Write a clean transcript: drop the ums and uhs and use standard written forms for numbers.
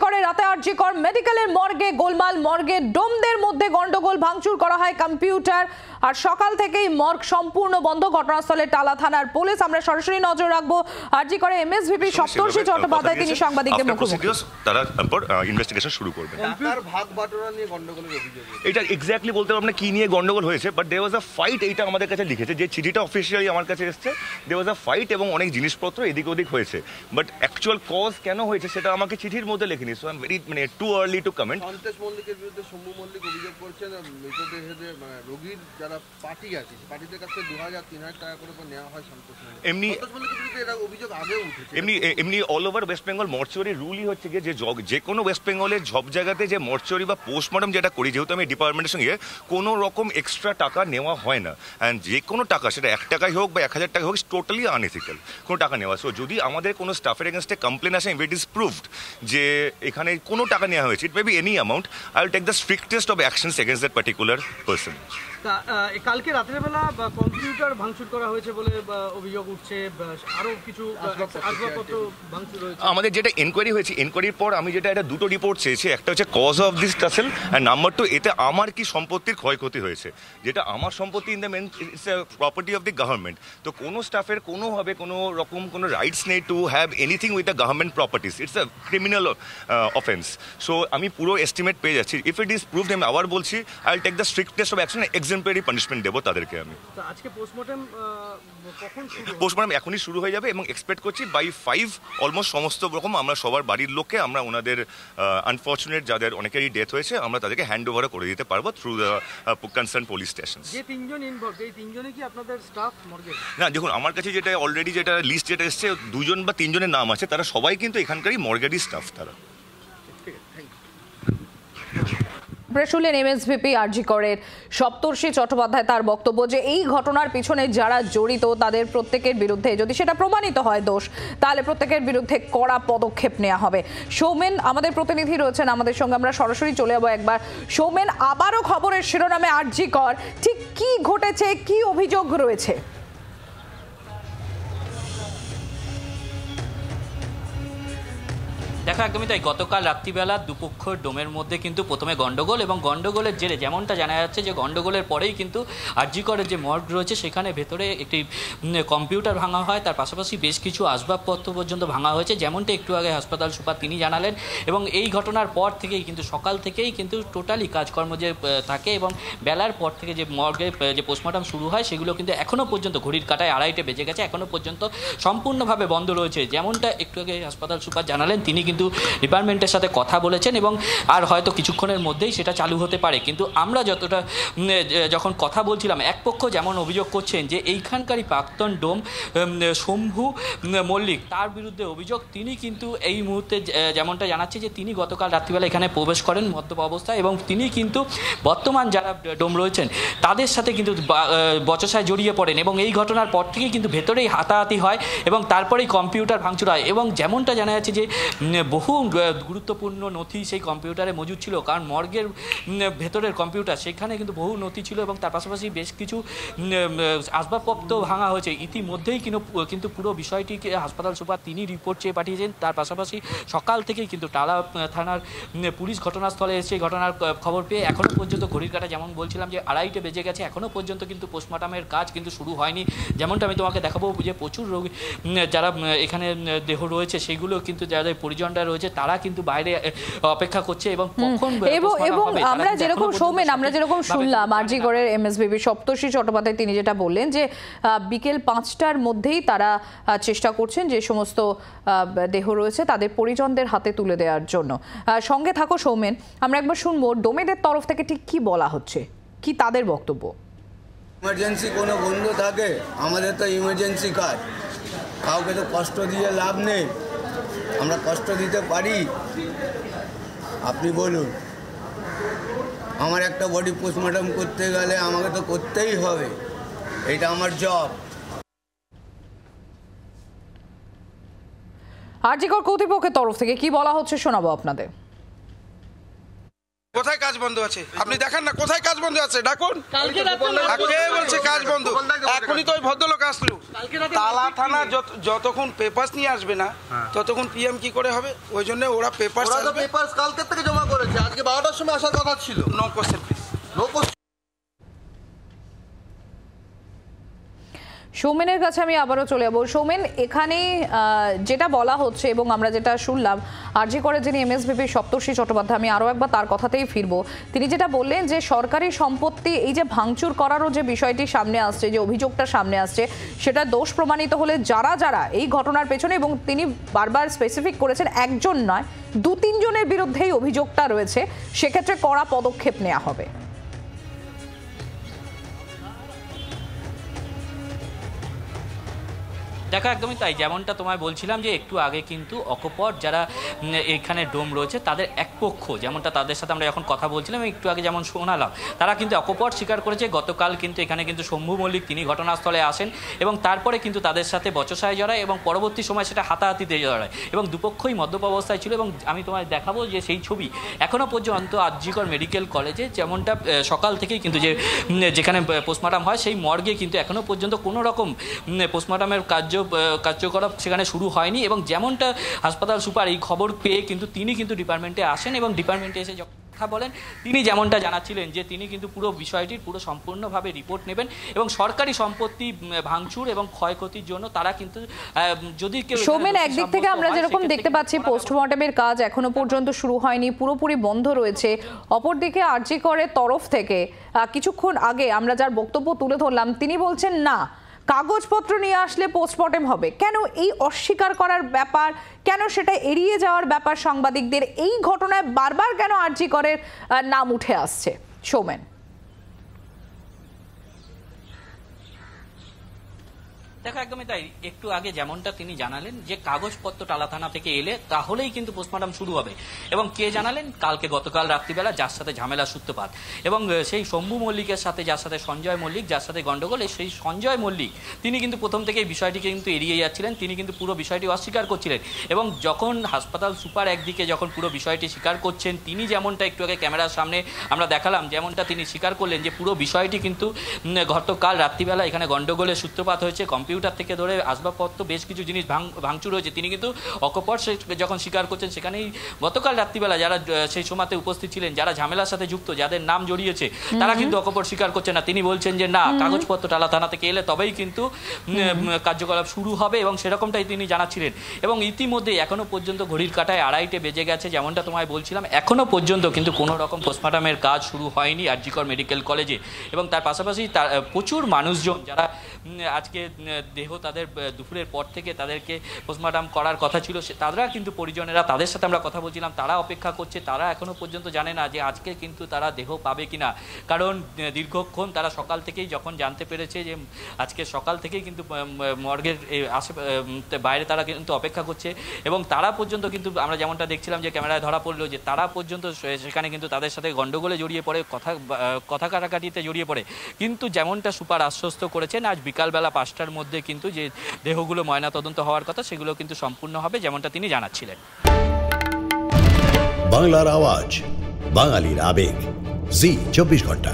করে রাতে আরজিকর মেডিকেলের মর্গে গোলমাল, মর্গে ডোমদের মধ্যে গন্ডগোল, ভাঙচুর করা হয় কম্পিউটার। আর সকাল থেকেই মর্গ সম্পূর্ণ বন্ধ। ঘটনাস্থলে টালা থানার পুলিশ। আমরা সরাসরি নজর রাখবো আরজিকরে এমএসভিপি সপ্তর্ষি চট্টোপাধ্যায়, তিনি সাংবাদিকদের মুখোমুখি। তারা তারপর ইনভেস্টিগেশন শুরু করবে। টাকার ভাগ বাটোয়ারা নিয়ে গন্ডগোলের অভিযোগ, এটা এক্স্যাক্টলি বলতে পারবো না কি নিয়ে গন্ডগোল হয়েছে, but there was a fight. এইটা আমাদের কাছে লিখেছে, যে চিঠিটা অফিসিয়ালি আমার কাছে এসেছে, দেয়ার ওয়াজ আ ফাইট এবং অনেক জিনিসপত্র এদিক ওদিক হয়েছে। বাট অ্যাকচুয়াল কজ কেন হয়েছে সেটা আমাকে চিঠির মধ্যে লেখেনি, so I am very too early to comment. সন্তোষ মল্লিকের বিরুদ্ধে শম্ভু মল্লিক অভিযোগ করছেন মৃতদেহে যে রোগীর যারা পার্টি আছে, পার্টিদের কাছে 2000-3000 টাকা করে নেওয়া হয় সন্তোষ মল্লিক। এমনি মল্লিকের বিরুদ্ধে এটা অভিযোগ আগেও উঠেছে। এমনি all over West Bengal mortuary রুলই হচ্ছে গিয়ে যে কোনো ওয়েস্ট বেঙ্গলের সব জায়গাতে যে মর্চুয়ারি বা পোস্টমর্টম যেটা করি, যেহেতু আমি ডিপার্টমেন্টের সঙ্গে কোনো রকম এক্সট্রা টাকা নেওয়া হয় না। অ্যান্ড যে কোনো টাকা, সেটা 1 টাকাই হোক বা 1000 টাকা হোক, টোটালি আনএথিক্যাল কোনো টাকা নেওয়া। সো যদি আমাদের কোনো স্টাফের এগেনস্টে কমপ্লেন আসে, ইট ইজ প্রুভড যে এখানে কোনো টাকা নেওয়া হয়েছে, it may be any amount, I will take the strictest of actions against that particular person. কালকে রাত্রেবেলা কম্পিউটার ভাঙচুর করা হয়েছে বলে অভিযোগ উঠছে, আরো কিছু আসবাবপত্র ভাঙচুর হয়েছে। আমাদের যেটা এনকোয়ারি হয়েছে, এনকোয়ারির পর আমি যেটা এটা দুটো রিপোর্ট চেয়েছি, একটা হচ্ছে cause of this tussle, and number 2 এতে আমার কি সম্পত্তির ক্ষয়ক্ষতি হয়েছে, যেটা আমার সম্পত্তি in the main it's a property of the government. তো কোনো স্টাফের কোনোভাবে কোনো রকম কোনো রাইটস নেই to have anything with the government properties, it's a criminal offence. So আমি পুরো এস্টিমেট পেয়ে যাচ্ছি। ইফ ইট ইজ প্রুভড, আমি আবার বলছি, I will take the strictest of action, exemplary punishment দেবো তাদেরকে আমি। আজকে পোস্টমর্টম এখনই শুরু হয়ে যাবে এবং এক্সপেক্ট করছি বাই 5 অলমোস্ট সমস্ত রকম আমরা সবার বাড়ির লোককে আমরা ওনাদের আনফর্চুনেট যাদের অনেকেরই ডেথ হয়েছে আমরা তাদেরকে হ্যান্ড ওভার করে দিতে পারবো through the concern police station. যে 3 জন ইনভলভড, এই 3 জনে কি আপনাদের স্টাফ মর্গে? না, দেখুন আমার কাছে যেটা অলরেডি যেটা লিস্ট যেটা এসেছে 2 জন বা 3 জনের নাম আছে, তারা সবাই কিন্তু এখানকারই মর্গেরই স্টাফ তারা। শুনলেন এমএসভিপি আরজিকরের সপ্তর্ষি চট্টোপাধ্যায় তার বক্তব্য যে এই ঘটনার পিছনে যারা জড়িত তাদের প্রত্যেকের বিরুদ্ধে যদি সেটা প্রমাণিত হয় দোষ, তাহলে প্রত্যেকের বিরুদ্ধে কড়া পদক্ষেপ নেওয়া হবে। সৌমেন আমাদের প্রতিনিধি রয়েছেন আমাদের সঙ্গে, আমরা সরাসরি চলে যাবো একবার। সৌমেন, আবারও খবরের শিরোনামে আরজিকর, ঠিক কি ঘটেছে, কি অভিযোগ রয়েছে? দেখো একদমই তাই, গতকাল রাত্রিবেলা দুপক্ষর ডোমের মধ্যে কিন্তু প্রথমে গন্ডগোল, এবং গন্ডগোলের জেরে যেমনটা জানা যাচ্ছে যে গন্ডগোলের পরেই কিন্তু আরজিকরের যে মর্গ রয়েছে সেখানে ভেতরে একটি কম্পিউটার ভাঙা হয়, তার পাশাপাশি বেশ কিছু আসবাবপত্র পর্যন্ত ভাঙা হয়েছে, যেমনটা একটু আগে হাসপাতাল সুপার তিনি জানালেন। এবং এই ঘটনার পর থেকেই কিন্তু সকাল থেকেই কিন্তু টোটালি কাজকর্ম যে থাকে এবং বেলার পর থেকে যে মর্গে যে পোস্টমর্টম শুরু হয় সেগুলো কিন্তু এখনও পর্যন্ত ঘড়ির কাঁটায় 2:30 বেজে গেছে, এখনও পর্যন্ত সম্পূর্ণভাবে বন্ধ রয়েছে। যেমনটা একটু আগে হাসপাতাল সুপার জানালেন, তিনি কিন্তু ডিপার্টমেন্টের সাথে কথা বলেছেন এবং আর হয়তো কিছুক্ষণের মধ্যেই সেটা চালু হতে পারে। কিন্তু আমরা যতটা যখন কথা বলছিলাম, এক পক্ষ যেমন অভিযোগ করছেন যে এইখানকারই প্রাক্তন ডোম শম্ভু মল্লিক, তার বিরুদ্ধে অভিযোগ, তিনি কিন্তু এই মুহূর্তে যেমনটা জানাচ্ছে যে তিনি গতকাল রাত্রিবেলা এখানে প্রবেশ করেন মদ্যপ অবস্থায় এবং তিনি কিন্তু বর্তমান যারা ডোম রয়েছেন তাদের সাথে কিন্তু বচসায় জড়িয়ে পড়েন এবং এই ঘটনার পর থেকেই কিন্তু ভেতরেই হাতাহাতি হয় এবং তারপরেই কম্পিউটার ভাঙচুর হয়। এবং যেমনটা জানা যাচ্ছে যে বহু গুরুত্বপূর্ণ নথি সেই কম্পিউটারে মজুদ ছিল, কারণ মর্গের ভেতরের কম্পিউটার সেখানে কিন্তু বহু নথি ছিল এবং তার পাশাপাশি বেশ কিছু আসবাবপত্র ভাঙা হয়েছে ইতিমধ্যেই। কিন্তু পুরো বিষয়টিকে হাসপাতাল সুপার তিনি রিপোর্ট চেয়ে পাঠিয়েছেন। তার পাশাপাশি সকাল থেকেই কিন্তু টালা থানার পুলিশ ঘটনাস্থলে এসে ঘটনার খবর পেয়ে এখনও পর্যন্ত ঘড়ির কাঁটা যেমন বলছিলাম যে 2:30 বেজে গেছে, এখনও পর্যন্ত কিন্তু পোস্টমর্টমের কাজ কিন্তু শুরু হয়নি। যেমনটা আমি তোমাকে দেখাবো যে প্রচুর রোগী যারা এখানে দেহ রয়েছে সেগুলো কিন্তু যাদের পরিজনরা রয়েছে তারা কিন্তু বাইরে অপেক্ষা করছে এবং আমরা যেরকম সৌমেন আমরা যেরকম শুনলাম আরজিকরের এমএসভিপি সপ্তর্ষি চট্টোপাধ্যায় তিনি যেটা বললেন যে বিকেল 5টার মধ্যেই তারা চেষ্টা করছেন যে সমস্ত দেহ রয়েছে তাদের পরিজনদের হাতে তুলে দেওয়ার জন্য। সঙ্গে থাকো সৌমেন, আমরা একবার শুনবো ডোমেদের তরফ থেকে ঠিক কি বলা হচ্ছে, কি তাদের বক্তব্য। ইমার্জেন্সি কোনো বন্ধ থাকে, আমাদের তো ইমার্জেন্সি কাজ, কাউকে তো কষ্ট দিয়ে লাভ নেই, আমরা কষ্ট দিতে পারি? আপনি বলুন, আমার একটা বডি পোস্টমর্টম করতে গেলে আমাকে তো করতেই হবে, এটা আমার জব। আরজিকর কর্তৃপক্ষের তরফ থেকে কি বলা হচ্ছে শোনাবো আপনাদের। কোথায় কাজ বন্ধ আছে আপনি দেখান না, কোথায় কাজ বন্ধ আছে ডাকুন। কে বলছে কাজ বন্ধ? এখনই তো ওই ভদ্রলোক আসলো। তালা থানা যতক্ষণ পেপারস নিয়ে আসবে না ততক্ষণ পিএম কি করে হবে? ওই জন্য ওরা পেপারস কালকে থেকে জমা করেছে, আজকে 12টার সময় আসার কথা ছিল। No question please, no question. সৌমেনের কাছে আমি আবারও চলে যাবো। সৌমেন, এখানে যেটা বলা হচ্ছে এবং আমরা যেটা শুনলাম, আরজি করে যিনি এমএসভিপি সপ্তর্ষি চট্টোপাধ্যায়, আমি আরও একবার তার কথাতেই ফিরবো। তিনি যেটা বললেন যে সরকারি সম্পত্তি এই যে ভাঙচুর করারও যে বিষয়টি সামনে আসছে, যে অভিযোগটা সামনে আসছে, সেটা দোষ প্রমাণিত হলে যারা যারা এই ঘটনার পেছনে, এবং তিনি বারবার স্পেসিফিক করেছেন একজন নয় 2-3 জনের বিরুদ্ধেই অভিযোগটা রয়েছে, সেক্ষেত্রে কড়া পদক্ষেপ নেওয়া হবে। দেখো একদমই তাই, যেমনটা তোমায় বলছিলাম যে একটু আগে কিন্তু অকপট যারা এখানে ডোম রয়েছে তাদের এক পক্ষ, যেমনটা তাদের সাথে আমরা যখন কথা বলছিলাম একটু আগে যেমন শোনালাম, তারা কিন্তু অকপট স্বীকার করেছে গতকাল কিন্তু এখানে কিন্তু শম্ভু মল্লিক তিনি ঘটনাস্থলে আসেন এবং তারপরে কিন্তু তাদের সাথে বচসায় জড়ায় এবং পরবর্তী সময় সেটা হাতাহাতিতে জড়ায় এবং দুপক্ষই মদ্যপ অবস্থায় ছিল। এবং আমি তোমায় দেখাবো যে সেই ছবি এখনও পর্যন্ত আরজিকর মেডিকেল কলেজে যেমনটা সকাল থেকেই কিন্তু যেখানে পোস্টমর্টম হয় সেই মর্গে কিন্তু এখনও পর্যন্ত কোনো রকম পোস্টমর্টমের কার্যকলাপ সেখানে শুরু হয়নি। এবং যেমনটা হাসপাতাল সুপার এই খবর পেয়ে কিন্তু তিনি কিন্তু ডিপার্টমেন্টে আসেন এবং ডিপার্টমেন্টে এসে কথা বলেন, তিনি যেমনটা জানাচ্ছিলেন যে তিনি কিন্তু পুরো বিষয়টির পুরো সম্পূর্ণভাবে রিপোর্ট নেবেন এবং সরকারি সম্পত্তি ভাঙচুর এবং ক্ষয়ক্ষতির জন্য তারা কিন্তু যদি সৌমেন, একদিক থেকে আমরা যেরকম দেখতে পাচ্ছি পোস্টমর্টমের কাজ এখনো পর্যন্ত শুরু হয়নি, পুরোপুরি বন্ধ রয়েছে। অপরদিকে আরজি করের তরফ থেকে কিছুক্ষণ আগে আমরা যার বক্তব্য তুলে ধরলাম, তিনি বলছেন না কাগজপত্র নিয়ে আসলে পোস্টমর্টেম হবে। কেন এই অস্বীকার করার ব্যাপার, কেন সেটা এড়িয়ে যাওয়ার ব্যাপার সাংবাদিকদের? এই ঘটনায় বারবার কেন আরজি করের নাম উঠে আসছে সৌমেন? দেখো একদমই তাই, একটু আগে যেমনটা তিনি জানালেন যে কাগজপত্র টালা থানা থেকে এলে তাহলেই কিন্তু পোস্টমর্টম শুরু হবে। এবং কে জানালেন? গতকাল রাত্রিবেলা যার সাথে ঝামেলা সূত্রপাত এবং সেই শম্ভু মল্লিকের সাথে, যার সাথে সঞ্জয় মল্লিক, যার সাথে গন্ডগোল, সেই সঞ্জয় মল্লিক তিনি কিন্তু প্রথম থেকে এই বিষয়টিকে কিন্তু এড়িয়ে যাচ্ছিলেন, তিনি কিন্তু পুরো বিষয়টি অস্বীকার করছিলেন। এবং যখন হাসপাতাল সুপার একদিকে যখন পুরো বিষয়টি স্বীকার করছেন, তিনি যেমনটা একটু আগে ক্যামেরার সামনে আমরা দেখালাম, যেমনটা তিনি স্বীকার করলেন যে পুরো বিষয়টি কিন্তু গতকাল রাত্রিবেলা এখানে গন্ডগোলের সূত্রপাত হয়েছে, কম্পিউটার থেকে ধরে আসবাবপত্র বেশ কিছু জিনিস ভাঙচুর হয়েছে। তিনি কিন্তু অকপট যখন স্বীকার করছেন, সেখানেই গতকাল রাত্রিবেলা যারা সেই সময়তে উপস্থিত ছিলেন, যারা ঝামেলার সাথে যুক্ত, যাদের নাম জড়িয়েছে, তারা কিন্তু অকপট স্বীকার করছেন না। তিনি বলছেন যে না, কাগজপত্র টালা থানা থেকে এলে তবেই কিন্তু কার্যকলাপ শুরু হবে এবং সেরকমটাই তিনি জানাচ্ছিলেন। এবং ইতিমধ্যে এখনো পর্যন্ত ঘড়ির কাঁটায় 2:30 বেজে গেছে, যেমনটা তোমায় বলছিলাম এখনো পর্যন্ত কিন্তু কোনো রকম পোস্টমর্টমের কাজ শুরু হয়নি আরজিকর মেডিকেল কলেজে। এবং তার পাশাপাশি প্রচুর মানুষজন যারা আজকে দেহ তাদের দুপুরের পর থেকে তাদেরকে পোস্টমর্টম করার কথা ছিল, তারা কিন্তু পরিজনেরা, তাদের সাথে আমরা কথা বলছিলাম, তারা অপেক্ষা করছে। তারা এখনো পর্যন্ত জানে না যে আজকে কিন্তু তারা দেহ পাবে কিনা, কারণ দীর্ঘক্ষণ তারা সকাল থেকেই যখন জানতে পেরেছে যে আজকে সকাল থেকেই কিন্তু মর্গের বাইরে তারা কিন্তু অপেক্ষা করছে এবং তারা পর্যন্ত কিন্তু আমরা যেমনটা দেখছিলাম যে ক্যামেরায় ধরা পড়লো যে তারা পর্যন্ত সেখানে কিন্তু তাদের সাথে গন্ডগোলে জড়িয়ে পড়ে, কথা কাটাকাটিতে জড়িয়ে পড়ে। কিন্তু যেমনটা সুপার আশ্বস্ত করেছেন, আজ বিকালবেলা 5টার মধ্যে কিন্তু যে দেহগুলো ময়নাতদন্ত হওয়ার কথা সেগুলো কিন্তু সম্পূর্ণ হবে, যেমনটা তিনি জানাচ্ছিলেন। বাংলার আওয়াজ, বাঙালির আবেগ, জি 24 ঘন্টা।